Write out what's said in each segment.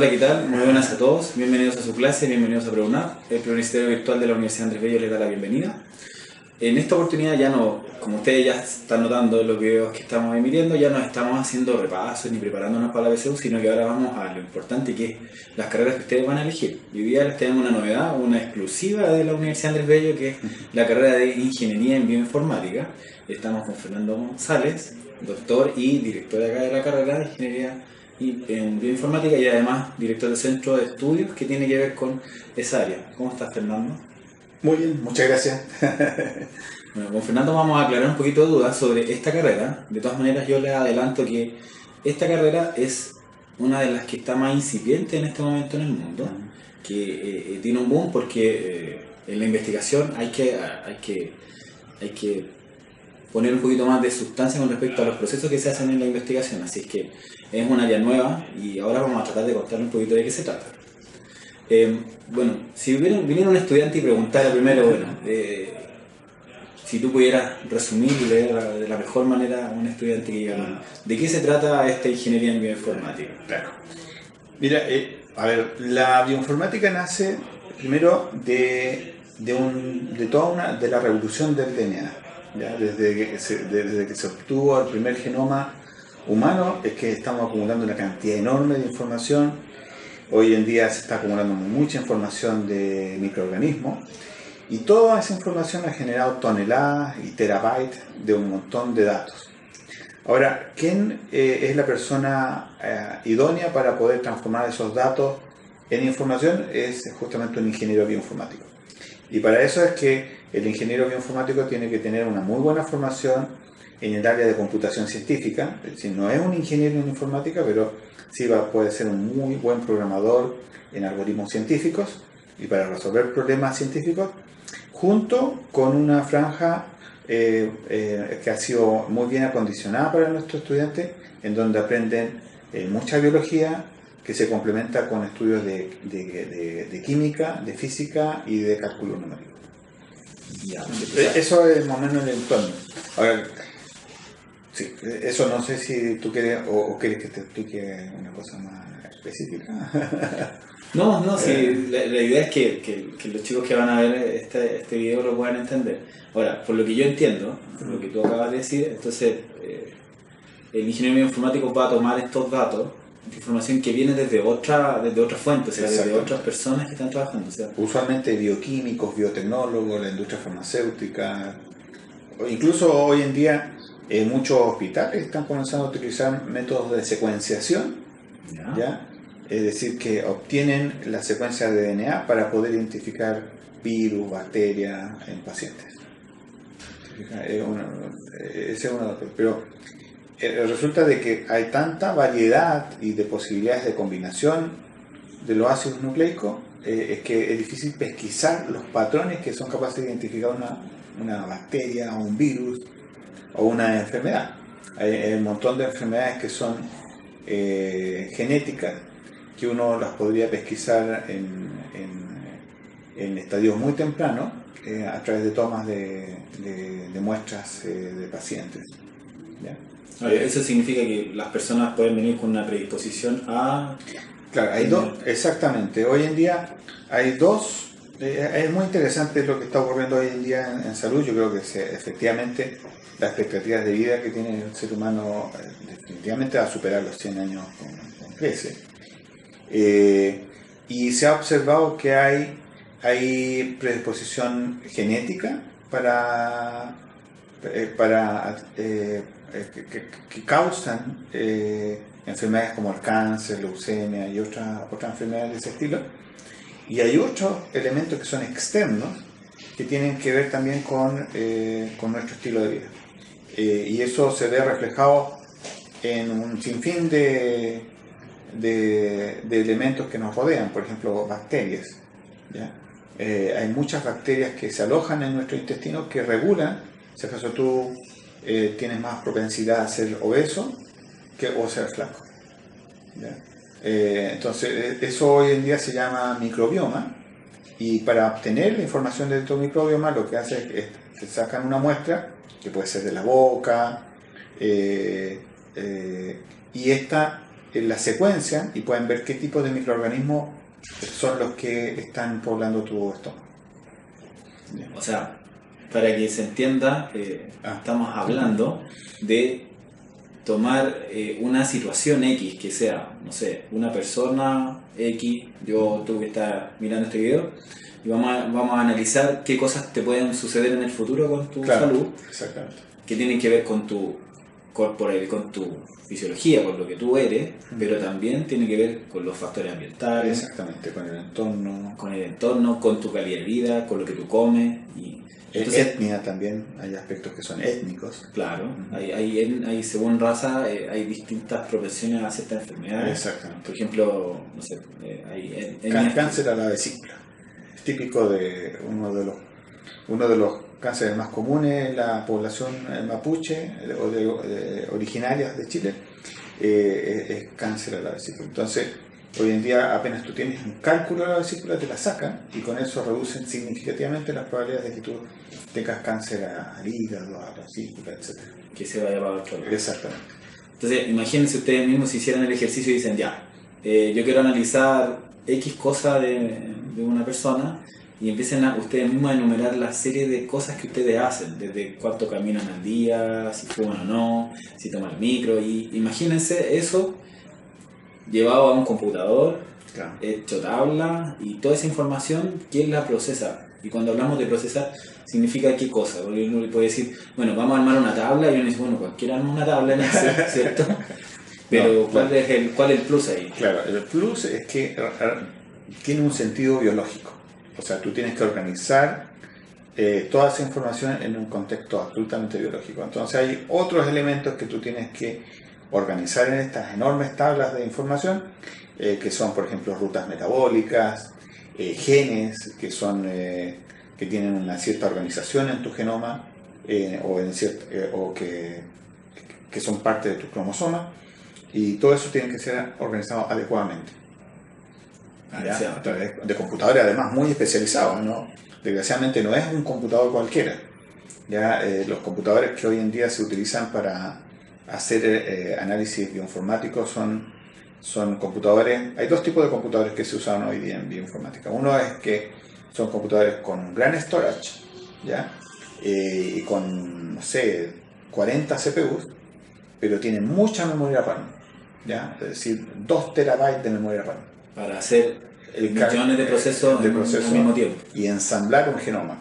Hola, ¿qué tal? Muy buenas a todos. Bienvenidos a su clase, bienvenidos a PreUNAV. El Preuniversitario Virtual de la Universidad Andrés Bello les da la bienvenida. En esta oportunidad ya no, como ustedes ya están notando en los videos que estamos emitiendo, ya no estamos haciendo repasos ni preparándonos para la PSU, sino que ahora vamos a lo importante que es las carreras que ustedes van a elegir. Y hoy día les tenemos una novedad, una exclusiva de la Universidad Andrés Bello, que es la carrera de Ingeniería en Bioinformática. Estamos con Fernando González, doctor y director acá de la carrera de Ingeniería en Bioinformática y además director del Centro de Estudios que tiene que ver con esa área. ¿Cómo estás, Fernando? Muy bien, muchas gracias. Bueno, con Fernando vamos a aclarar un poquito de dudas sobre esta carrera. De todas maneras, yo les adelanto que esta carrera es una de las que está más incipiente en este momento en el mundo, que tiene un boom porque en la investigación hay que poner un poquito más de sustancia con respecto a los procesos que se hacen en la investigación. Así es que es un área nueva y ahora vamos a tratar de contarle un poquito de qué se trata. Bueno, si viniera un estudiante y preguntara primero, si tú pudieras resumir y leer de la mejor manera a un estudiante que diga, ¿de qué se trata esta ingeniería en bioinformática? Claro. Mira, la bioinformática nace primero de la revolución del DNA. ¿Ya? Desde que se obtuvo el primer genoma humano, es que estamos acumulando una cantidad enorme de información. Hoy en día se está acumulando mucha información de microorganismos. Y toda esa información ha generado toneladas y terabytes de un montón de datos. Ahora, ¿quién es la persona idónea para poder transformar esos datos en información? Es justamente un ingeniero bioinformático. Y para eso es que el ingeniero bioinformático tiene que tener una muy buena formación en el área de computación científica. Es decir, no es un ingeniero en informática, pero sí puede ser un muy buen programador en algoritmos científicos y para resolver problemas científicos, junto con una franja que ha sido muy bien acondicionada para nuestros estudiantes, en donde aprenden mucha biología, que se complementa con estudios de química, de física y de cálculo numérico. Ya. Eso es más o menos el entorno. Ahora, sí, eso no sé si tú quieres o quieres que te explique una cosa más específica. No, sí, la idea es que los chicos que van a ver este video lo puedan entender. Ahora, por lo que yo entiendo, por lo que tú acabas de decir, entonces el ingeniero bioinformático va a tomar estos datos, información que viene desde otra fuente, o sea, desde otras personas que están trabajando. O sea, usualmente bioquímicos, biotecnólogos, la industria farmacéutica, o incluso hoy en día muchos hospitales están comenzando a utilizar métodos de secuenciación, ¿ya? Es decir, que obtienen la secuencia de DNA para poder identificar virus, bacterias en pacientes. Ese es uno, pero resulta de que hay tanta variedad y de posibilidades de combinación de los ácidos nucleicos, es que es difícil pesquisar los patrones que son capaces de identificar una bacteria o un virus o una enfermedad. Hay un montón de enfermedades que son genéticas, que uno las podría pesquisar en estadios muy tempranos a través de tomas de muestras de pacientes. ¿Ya? Eso significa que las personas pueden venir con una predisposición a... Claro, hay dos, exactamente. Hoy en día hay dos. Es muy interesante lo que está ocurriendo hoy en día en salud. Yo creo que efectivamente las expectativas de vida que tiene el ser humano definitivamente va a superar los 100 años con creces. Y se ha observado que hay predisposición genética que causan enfermedades como el cáncer, leucemia y otras enfermedades de ese estilo. Y hay otros elementos que son externos que tienen que ver también con nuestro estilo de vida. Y eso se ve reflejado en un sinfín de elementos que nos rodean, por ejemplo, bacterias. ¿Ya? Hay muchas bacterias que se alojan en nuestro intestino que regulan, si acaso tú tienes más propensidad a ser obeso o ser flaco. ¿Ya? Entonces, eso hoy en día se llama microbioma, y para obtener la información de tu microbioma lo que hace es que sacan una muestra, que puede ser de la boca, y esta la secuencian y pueden ver qué tipo de microorganismos son los que están poblando tu estómago. O sea, para que se entienda, estamos hablando de tomar una situación X, que sea, no sé, una persona X, tú que estás mirando este video, y vamos a analizar qué cosas te pueden suceder en el futuro con tu salud, exactamente, que tienen que ver con tu corporal, con tu fisiología, con lo que tú eres, pero también tiene que ver con los factores ambientales, exactamente, con el entorno, con tu calidad de vida, con lo que tú comes. Y entonces, etnia también, hay aspectos que son étnicos. Claro, hay según raza hay distintas propensiones a ciertas enfermedades. Exactamente. Por ejemplo, no sé, hay cáncer a la vesícula. Es típico de uno de los cánceres más comunes en la población mapuche o originarias de Chile, es cáncer a la vesícula. Entonces, hoy en día apenas tú tienes un cálculo de la vesícula, te la sacan y con eso reducen significativamente las probabilidades de que tú tengas cáncer al hígado, a la vesícula, etc. Que se vaya para otro lado. Exactamente. Entonces, imagínense ustedes mismos si hicieran el ejercicio y dicen, ya, yo quiero analizar X cosa de una persona, y empiecen ustedes mismos a enumerar la serie de cosas que ustedes hacen, desde cuánto caminan al día, si fuman o no, si toman el micro, y imagínense eso llevado a un computador, claro, hecho tabla, y toda esa información, ¿quién la procesa? Y cuando hablamos de procesar, significa qué cosa, porque uno le puede decir, bueno, vamos a armar una tabla, y uno dice, bueno, cualquiera arma una tabla en Excel, ¿cierto? Pero ¿cuál es el plus ahí? Claro, el plus es que tiene un sentido biológico. O sea, tú tienes que organizar toda esa información en un contexto absolutamente biológico. Entonces hay otros elementos que tú tienes que organizar en estas enormes tablas de información, que son, por ejemplo, rutas metabólicas, genes que tienen una cierta organización en tu genoma o que son parte de tu cromosoma, y todo eso tiene que ser organizado adecuadamente. ¿Ya? A través de computadores además muy especializados, ¿no? Desgraciadamente no es un computador cualquiera. ¿Ya? Los computadores que hoy en día se utilizan para hacer análisis bioinformáticos son computadores. Hay dos tipos de computadores que se usan hoy día en bioinformática. Uno es que son computadores con gran storage, ¿ya? Y con, no sé, 40 CPUs, pero tienen mucha memoria RAM, ¿ya? Es decir, 2 terabytes de memoria RAM. Para hacer millones de procesos al mismo tiempo. Y ensamblar un genoma.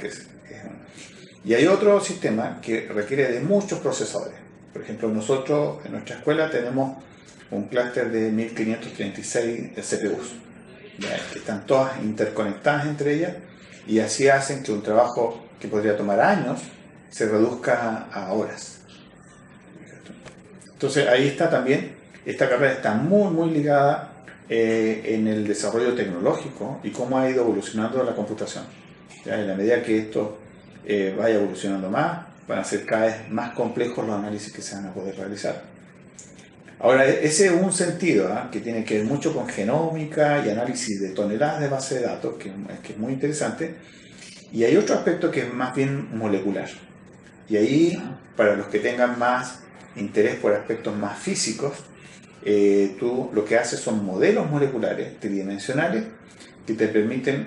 Y hay otro sistema que requiere de muchos procesadores. Por ejemplo, nosotros en nuestra escuela tenemos un clúster de 1536 CPUs, ¿ya? Que están todas interconectadas entre ellas, y así hacen que un trabajo que podría tomar años se reduzca a horas. Entonces ahí está también, esta carrera está muy ligada en el desarrollo tecnológico y cómo ha ido evolucionando la computación. ¿Ya? En la medida que esto vaya evolucionando más, van a ser cada vez más complejos los análisis que se van a poder realizar. Ahora, ese es un sentido que tiene que ver mucho con genómica y análisis de toneladas de base de datos, que es muy interesante. Y hay otro aspecto que es más bien molecular. Y ahí, para los que tengan más interés por aspectos más físicos, tú lo que haces son modelos moleculares tridimensionales que te permiten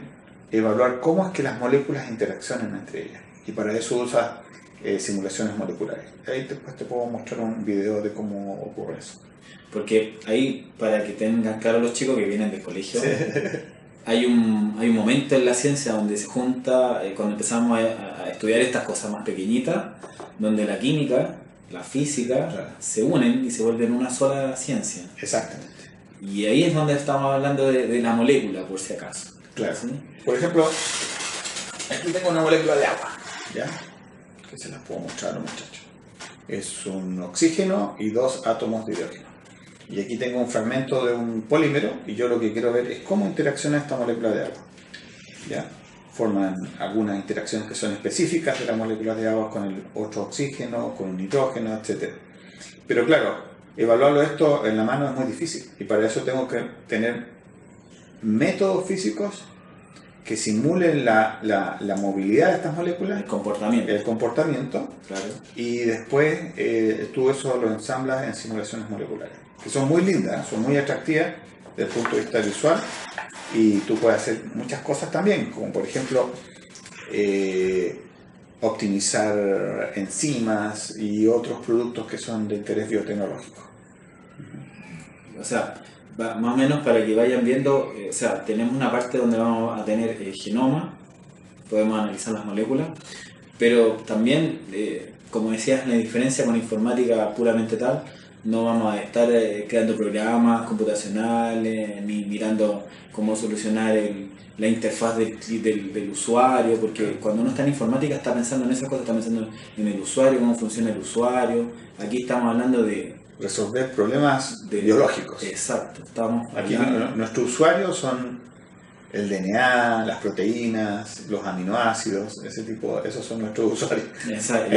evaluar cómo es que las moléculas interaccionan entre ellas. Y para eso usas simulaciones moleculares. Ahí después te puedo mostrar un video de cómo ocurre eso. Porque ahí, para que tengan claro los chicos que vienen del colegio, sí, hay un momento en la ciencia donde se junta, cuando empezamos a estudiar estas cosas más pequeñitas, donde la química, la física, claro, se unen y se vuelven una sola ciencia. Exactamente. Y ahí es donde estamos hablando de la molécula, por si acaso. Claro. ¿Sí? Por ejemplo, aquí tengo una molécula de agua, ¿ya? Que se las puedo mostrar a los muchachos. Es un oxígeno y 2 átomos de hidrógeno. Y aquí tengo un fragmento de un polímero, y yo lo que quiero ver es cómo interacciona esta molécula de agua, ¿ya? Forman algunas interacciones que son específicas de la molécula de agua con el otro oxígeno, con el nitrógeno, etc. Pero claro, evaluarlo esto en la mano es muy difícil, y para eso tengo que tener métodos físicos que simulen la movilidad de estas moléculas, el comportamiento, claro. Y después tú eso lo ensamblas en simulaciones moleculares, que son muy lindas, son muy atractivas desde el punto de vista visual, y tú puedes hacer muchas cosas también, como por ejemplo optimizar enzimas y otros productos que son de interés biotecnológico. O sea, más o menos para que vayan viendo, o sea, tenemos una parte donde vamos a tener genoma, podemos analizar las moléculas, pero también, como decías, la diferencia con la informática puramente tal, no vamos a estar creando programas computacionales, ni mirando cómo solucionar la interfaz del usuario, porque cuando uno está en informática está pensando en esas cosas, está pensando en el usuario, cómo funciona el usuario. Aquí estamos hablando de resolver problemas biológicos. Exacto. Aquí nuestros usuarios son el DNA, las proteínas, los aminoácidos, esos son nuestros usuarios. Exacto.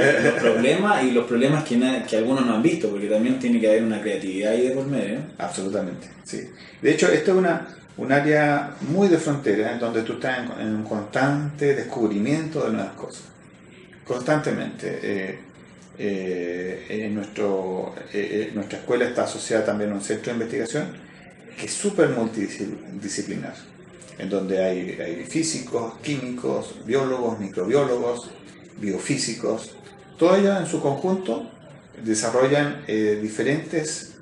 Los problemas que algunos no han visto, porque también tiene que haber una creatividad ahí de por medio. Absolutamente, sí. De hecho, esto es un área muy de frontera, en donde tú estás en un constante descubrimiento de nuevas cosas. Constantemente. Nuestra escuela está asociada también a un centro de investigación que es súper multidisciplinar, en donde hay físicos, químicos, biólogos, microbiólogos, biofísicos. Todos ellos en su conjunto desarrollan diferentes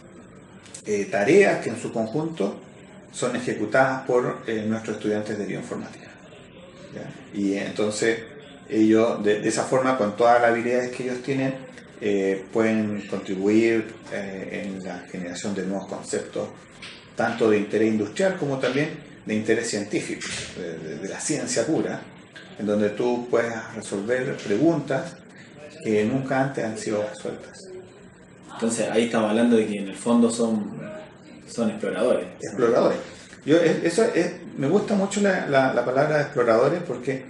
tareas que en su conjunto son ejecutadas por nuestros estudiantes de bioinformática. ¿Ya? Y entonces ellos, de esa forma, con todas las habilidades que ellos tienen, pueden contribuir en la generación de nuevos conceptos, tanto de interés industrial como también de interés científico, de la ciencia pura, en donde tú puedes resolver preguntas que nunca antes han sido resueltas. Entonces ahí estamos hablando de que en el fondo son exploradores. Exploradores. Me gusta mucho la palabra exploradores, porque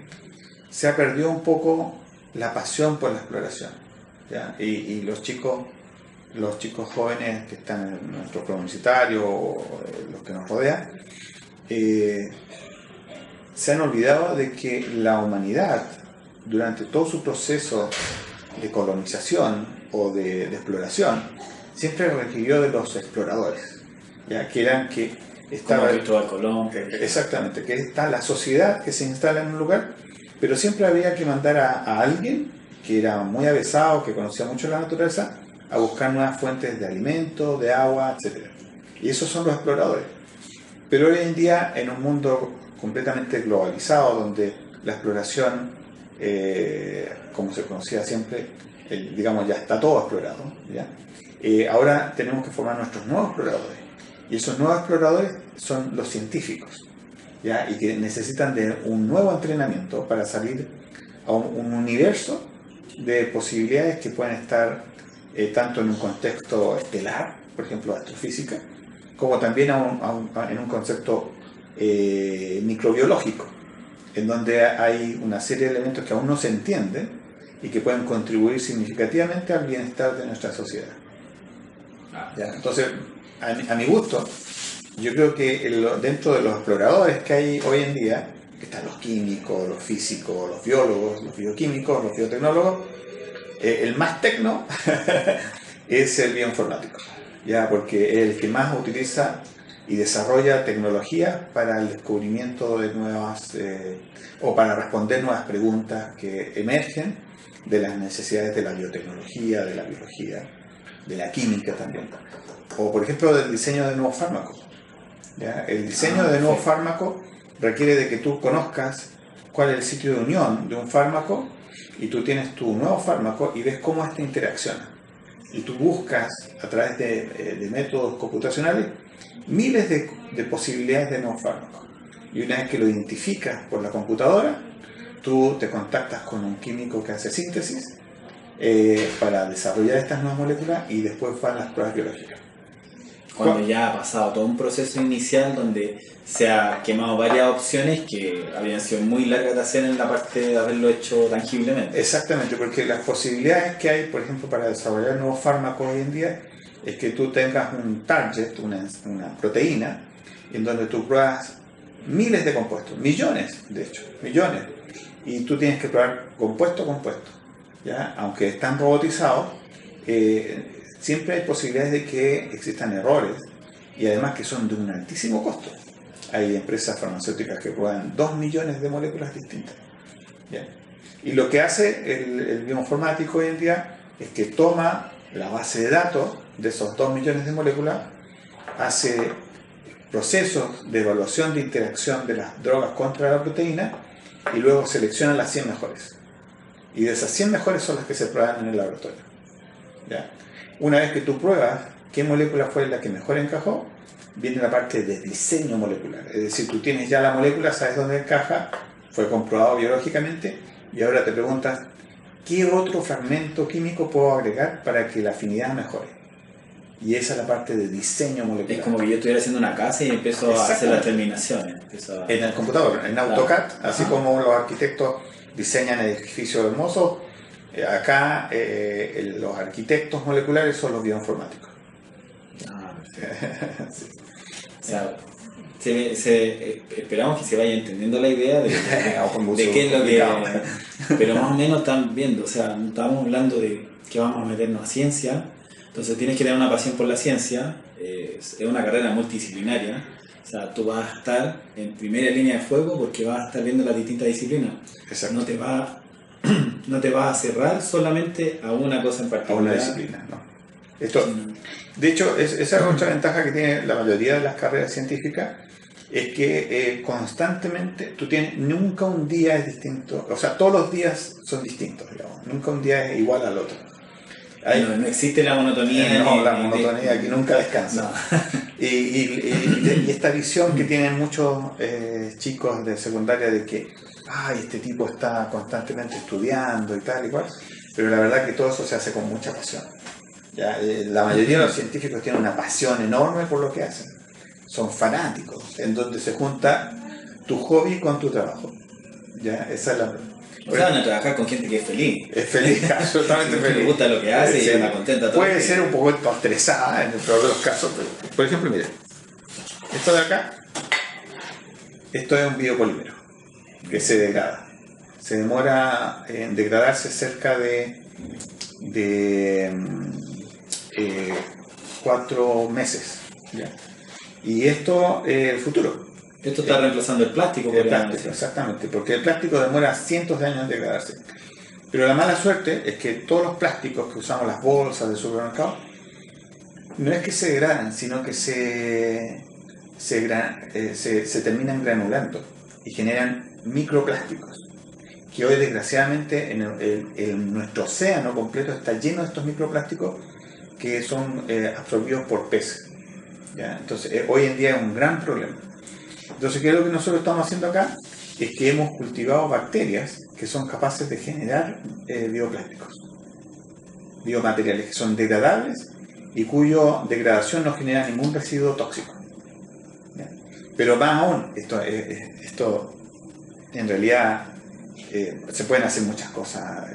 se ha perdido un poco la pasión por la exploración, ¿ya? Y los chicos jóvenes que están en nuestro preuniversitario o los que nos rodean se han olvidado de que la humanidad, durante todo su proceso de colonización o de exploración, siempre requirió de los exploradores, ¿ya? Que eran que estaba Cristóbal Colón. Exactamente, que está la sociedad que se instala en un lugar, pero siempre había que mandar a alguien que era muy avesado, que conocía mucho la naturaleza, a buscar nuevas fuentes de alimento, de agua, etc. Y esos son los exploradores. Pero hoy en día, en un mundo completamente globalizado, donde la exploración, como se conocía siempre, digamos, ya está todo explorado, ¿ya? Ahora tenemos que formar nuestros nuevos exploradores. Y esos nuevos exploradores son los científicos, ¿ya? Y que necesitan de un nuevo entrenamiento para salir a un universo de posibilidades que pueden estar tanto en un contexto estelar, por ejemplo astrofísica, como también en un concepto microbiológico, en donde hay una serie de elementos que aún no se entienden y que pueden contribuir significativamente al bienestar de nuestra sociedad. ¿Ya? Entonces, a mi gusto, yo creo que dentro de los exploradores que hay hoy en día, que están los químicos, los físicos, los biólogos, los bioquímicos, los biotecnólogos, el más tecno es el bioinformático, ¿ya? Porque es el que más utiliza y desarrolla tecnologías para el descubrimiento de nuevas, o para responder nuevas preguntas que emergen de las necesidades de la biotecnología, de la biología, de la química también. O por ejemplo del diseño de nuevos fármacos, ¿ya? El diseño de nuevos fármacos requiere de que tú conozcas cuál es el sitio de unión de un fármaco, y tú tienes tu nuevo fármaco y ves cómo éste interacciona. Y tú buscas a través de métodos computacionales miles de posibilidades de nuevos fármacos. Y una vez que lo identificas por la computadora, tú te contactas con un químico que hace síntesis para desarrollar estas nuevas moléculas, y después van las pruebas biológicas. Cuando ya ha pasado todo un proceso inicial donde se ha quemado varias opciones que habrían sido muy largas de hacer en la parte de haberlo hecho tangiblemente. Exactamente, porque las posibilidades que hay, por ejemplo, para desarrollar nuevos fármacos hoy en día, es que tú tengas un target, una proteína, en donde tú pruebas miles de compuestos, millones, de hecho, millones. Y tú tienes que probar compuesto a compuesto. ¿Ya? Aunque están robotizados, siempre hay posibilidades de que existan errores y además que son de un altísimo costo. Hay empresas farmacéuticas que prueban 2 millones de moléculas distintas. ¿Ya? Y lo que hace el bioinformático hoy en día es que toma la base de datos de esos 2 millones de moléculas, hace procesos de evaluación de interacción de las drogas contra la proteína y luego selecciona las 100 mejores. Y de esas 100 mejores son las que se prueban en el laboratorio. ¿Ya? Una vez que tú pruebas qué molécula fue la que mejor encajó, viene la parte de diseño molecular. Es decir, tú tienes ya la molécula, sabes dónde encaja, fue comprobado biológicamente, y ahora te preguntas, ¿qué otro fragmento químico puedo agregar para que la afinidad mejore? Y esa es la parte de diseño molecular. Es como que yo estuviera haciendo una casa y empiezo a hacer las terminaciones. En el computador, en AutoCAD, así como los arquitectos diseñan edificios hermosos, acá los arquitectos moleculares son los bioinformáticos. Sí. O sea, esperamos que se vaya entendiendo la idea de qué es lo que... Pero más o menos están viendo, o sea, estamos hablando de que vamos a meternos a ciencia, entonces tienes que tener una pasión por la ciencia, es una carrera multidisciplinaria, o sea, tú vas a estar en primera línea de fuego porque vas a estar viendo las distintas disciplinas. Exacto. No te vas a cerrar solamente a una cosa en particular. A una disciplina, no. De hecho, esa es otra ventaja que tiene la mayoría de las carreras científicas, es que constantemente tú tienes, nunca un día es distinto, o sea, todos los días son distintos, digamos, nunca un día es igual al otro. No existe la monotonía. No, la monotonía aquí nunca descansa. No. Y esta visión que tienen muchos chicos de secundaria de que este tipo está constantemente estudiando y tal y cual, pero la verdad que todo eso se hace con mucha pasión. ¿Ya? La mayoría de los científicos tienen una pasión enorme por lo que hacen. Son fanáticos, en donde se junta tu hobby con tu trabajo. ¿Ya? Esa es la... O sea, van a trabajar con gente que es feliz. Es feliz, absolutamente feliz. Le gusta lo que hace y está contenta. Puede ser un poco estresada en el peor de los casos, pero, por ejemplo, mire, esto de acá, esto es un biopolímero que se degrada. Se demora en degradarse cerca de 4 meses. ¿Ya? Y esto es el futuro. Esto está reemplazando el plástico. Exactamente, porque el plástico demora cientos de años en degradarse. Pero la mala suerte es que todos los plásticos que usamos, las bolsas de supermercado, no es que se degradan, sino que se terminan granulando y generan microplásticos. Que hoy, desgraciadamente, en nuestro océano completo está lleno de estos microplásticos que son absorbidos por peces. ¿Ya? Entonces, hoy en día es un gran problema. Entonces, ¿qué es lo que nosotros estamos haciendo acá? Es que hemos cultivado bacterias que son capaces de generar bioplásticos, biomateriales que son degradables y cuya degradación no genera ningún residuo tóxico. ¿Ya? Pero más aún, esto en realidad se pueden hacer muchas cosas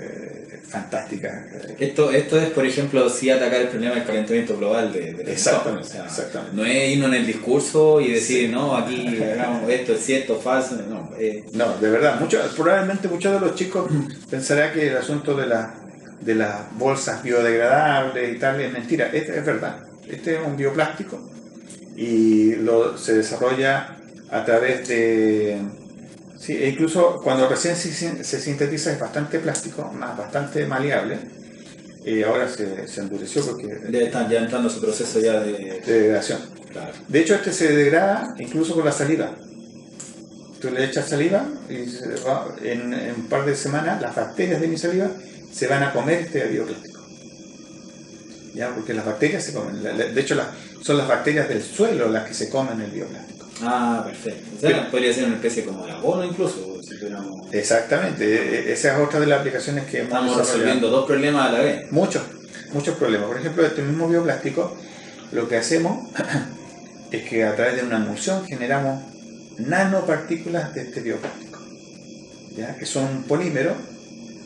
fantásticas. Esto es, por ejemplo, sí atacar el problema del calentamiento global de exactamente, o sea, exactamente. No es irnos en el discurso y decir, no, aquí hagamos esto, es cierto, falso. No, no, de verdad, probablemente muchos de los chicos pensarán que el asunto de las bolsas biodegradables y tal es mentira. Este es verdad. Este es un bioplástico y se desarrolla a través de... Sí, e incluso cuando recién se sintetiza es bastante plástico, bastante maleable. Ahora se endureció porque... Debe estar ya entrando su proceso ya de degradación. Claro. De hecho, este se degrada incluso con la saliva. Tú le echas saliva y en un par de semanas las bacterias de mi saliva se van a comer este bioplástico. ¿Ya? Porque las bacterias se comen. De hecho, son las bacterias del suelo las que se comen el bioplástico. Ah, perfecto. O sea, podría ser una especie como de abono incluso. Si tuviéramos... Exactamente. Esa es otra de las aplicaciones que estamos resolviendo 2 problemas a la vez. Muchos problemas. Por ejemplo, este mismo bioplástico, lo que hacemos es que a través de una emulsión generamos nanopartículas de este bioplástico, ¿ya? Que son un polímero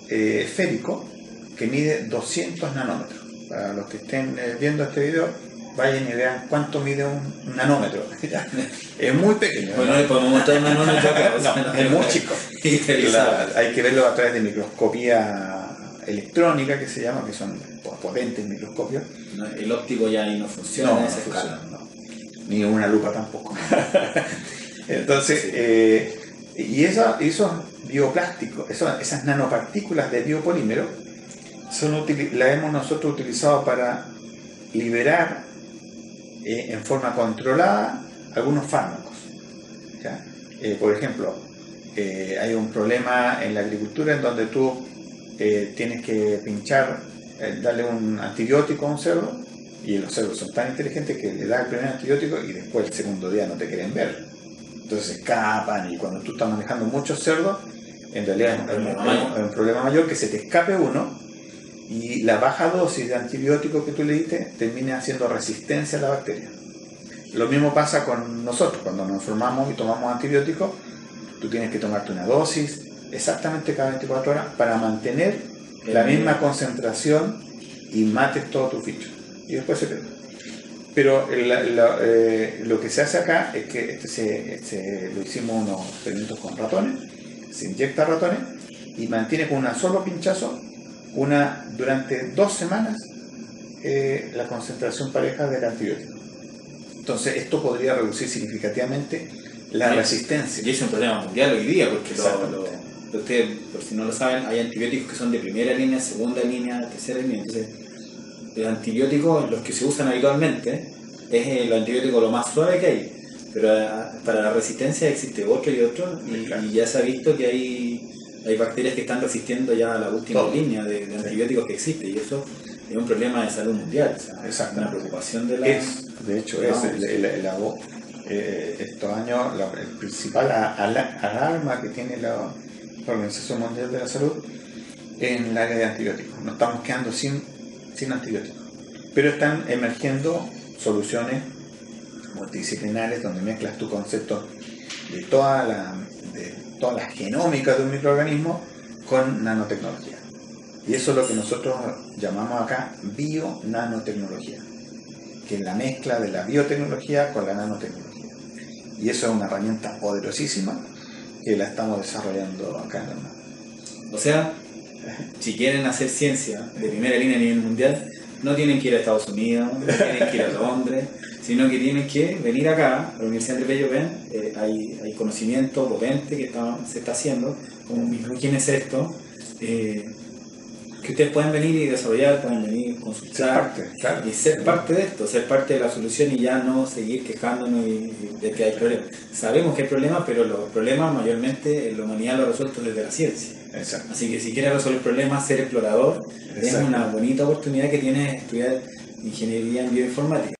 esférico que mide 200 nanómetros. Para los que estén viendo este video, vayan y vean cuánto mide un nanómetro. Es muy pequeño. Bueno, no le podemos mostrar el nanómetro acá. No, es muy chico. Hay que verlo a través de microscopía electrónica, que se llama, que son potentes microscopios. No, el óptico ya ahí no funciona No, en no esa funciona, escala. no. Ni una lupa tampoco. Entonces, y esos bioplásticos, esas nanopartículas de biopolímero, las hemos nosotros utilizado para liberar en forma controlada algunos fármacos. ¿Ya? Por ejemplo, hay un problema en la agricultura en donde tú tienes que pinchar, darle un antibiótico a un cerdo, y los cerdos son tan inteligentes que le das el primer antibiótico y después el segundo día no te quieren ver. Entonces escapan, y cuando tú estás manejando muchos cerdos, en realidad es un problema mayor que se te escape uno y la baja dosis de antibiótico que tú le diste termina haciendo resistencia a la bacteria. Lo mismo pasa con nosotros, cuando nos enfermamos y tomamos antibióticos, tú tienes que tomarte una dosis exactamente cada 24 horas para mantener la misma concentración y mates todos tus bichos. Y después se pierde. Pero lo que se hace acá es que lo hicimos unos experimentos con ratones, se inyecta ratones y mantiene con un solo pinchazo durante 2 semanas la concentración pareja del antibiótico. Entonces esto podría reducir significativamente la resistencia. Y es un problema mundial hoy día, porque ustedes, por si no lo saben, hay antibióticos que son de primera línea, segunda línea, tercera línea. Entonces, los antibióticos, los que se usan habitualmente, es el antibiótico lo más suave que hay. Pero para la resistencia existe otro y otro, y ya se ha visto que hay bacterias que están resistiendo ya a la última línea de antibióticos que existe, y eso es un problema de salud mundial. O sea, una preocupación de la... De hecho, estos años el principal alarma que tiene la Organización Mundial de la Salud en el área de antibióticos. Nos estamos quedando sin antibióticos, pero están emergiendo soluciones multidisciplinares donde mezclas tu concepto de toda la genómica de un microorganismo con nanotecnología. Y eso es lo que nosotros llamamos acá bio-nanotecnología, que es la mezcla de la biotecnología con la nanotecnología. Y eso es una herramienta poderosísima que la estamos desarrollando acá en la UNAM. O sea, si quieren hacer ciencia de primera línea a nivel mundial, no tienen que ir a Estados Unidos, no tienen que ir a Londres, sino que tienen que venir acá, a la Universidad Andrés Bello. Hay conocimiento potente que se está haciendo, como ¿quién es esto? Que ustedes pueden venir y desarrollar, pueden venir, consultar y ser parte de esto, ser parte de la solución, y ya no seguir quejándonos de que hay problemas. Sabemos que hay problemas, pero los problemas mayormente la humanidad lo ha resuelto desde la ciencia. Exacto. Así que si quieres resolver problemas, ser explorador, es una bonita oportunidad que tienes de estudiar ingeniería en bioinformática.